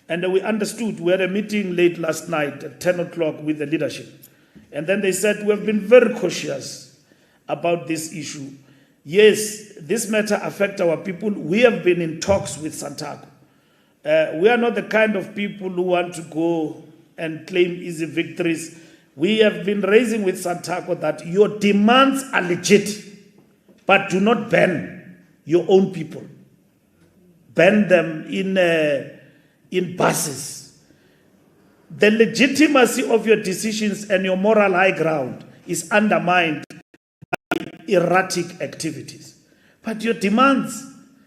And we understood. We had a meeting late last night at 10 o'clock with the leadership. And then they said, we have been very cautious about this issue. Yes, this matter affects our people. We have been in talks with Santaco. We are not the kind of people who want to go and claim easy victories. We have been raising with Santaco that your demands are legit, but do not ban your own people. Ban them in buses. The legitimacy of your decisions and your moral high ground is undermined by erratic activities. But your demands,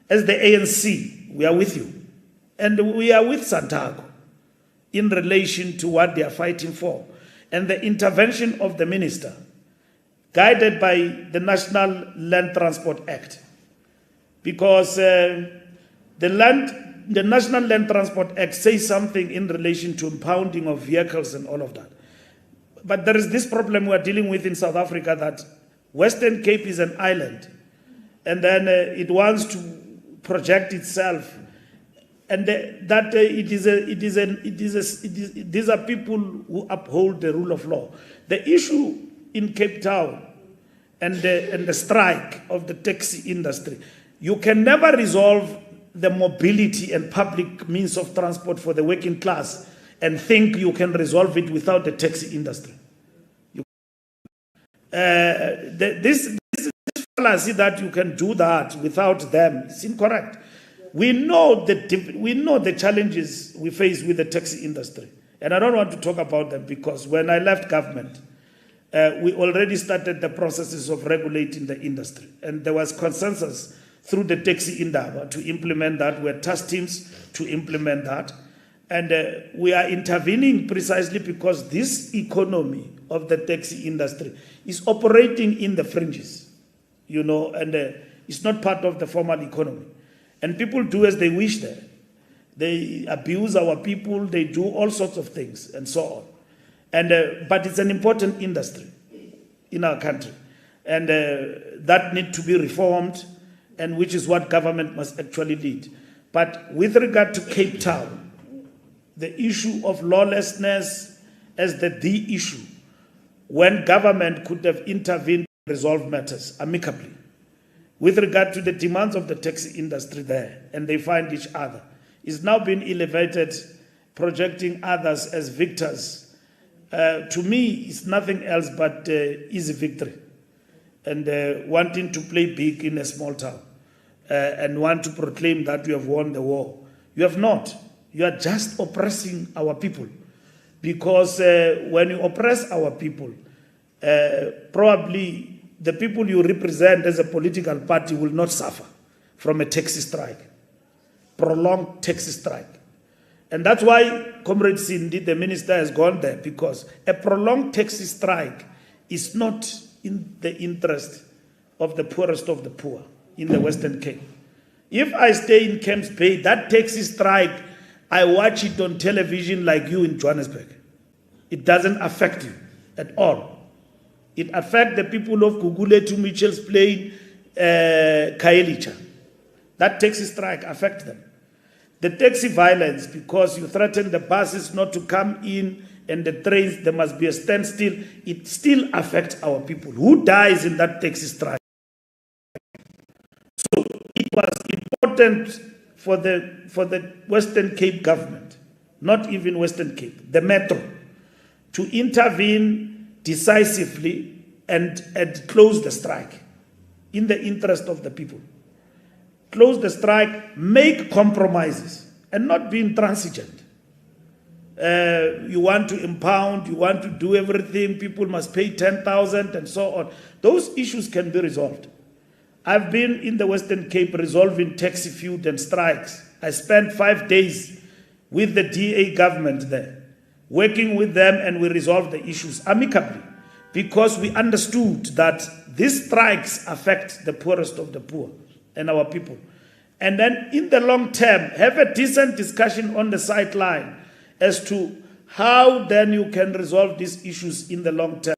as the ANC, we are with you. And we are with Santaco in relation to what they are fighting for. And the intervention of the minister, guided by the National Land Transport Act. Because the National Land Transport Act says something in relation to impounding of vehicles and all of that. But there is this problem we are dealing with in South Africa, that Western Cape is an island. And then it wants to project itself. And these are people who uphold the rule of law. The issue in Cape Town and the strike of the taxi industry, you can never resolve the mobility and public means of transport for the working class and think you can resolve it without the taxi industry. This fallacy that you can do that without them is incorrect. We know the challenges we face with the taxi industry. And I don't want to talk about them because when I left government, we already started the processes of regulating the industry. And there was consensus through the taxi indaba to implement that. We had task teams to implement that. And we are intervening precisely because this economy of the taxi industry is operating in the fringes, and it's not part of the formal economy. And people do as they wish there. They abuse our people, they do all sorts of things, and so on. But it's an important industry in our country. And that needs to be reformed, and which is what government must actually lead. But with regard to Cape Town, the issue of lawlessness as the issue, when government could have intervened to resolve matters amicably, with regard to the demands of the taxi industry there, and they find each other, is now being elevated, projecting others as victors. To me, it's nothing else but easy victory, and wanting to play big in a small town, and want to proclaim that you have won the war. You have not. You are just oppressing our people, because when you oppress our people, probably the people you represent as a political party will not suffer from a taxi strike, prolonged taxi strike. And that's why Comrade Cindy, the minister, has gone there, because a prolonged taxi strike is not in the interest of the poorest of the poor in the Western Cape. If I stay in Camps Bay, that taxi strike, I watch it on television like you in Johannesburg. It doesn't affect you at all. It affects the people of Kugule to Mitchell's Plain, Kaelicha. That taxi strike affects them. The taxi violence, because you threaten the buses not to come in and the trains, there must be a standstill, it still affects our people. Who dies in that taxi strike? So it was important for the Western Cape government, not even Western Cape, the Metro, to intervene decisively and close the strike in the interest of the people. Close the strike, make compromises, and not be intransigent. You want to impound, you want to do everything, people must pay 10,000 and so on. Those issues can be resolved. I've been in the Western Cape resolving taxi feud and strikes. I spent 5 days with the DA government there, working with them, and we resolved the issues amicably, because we understood that these strikes affect the poorest of the poor and our people. And then in the long term, have a decent discussion on the sideline as to how then you can resolve these issues in the long term.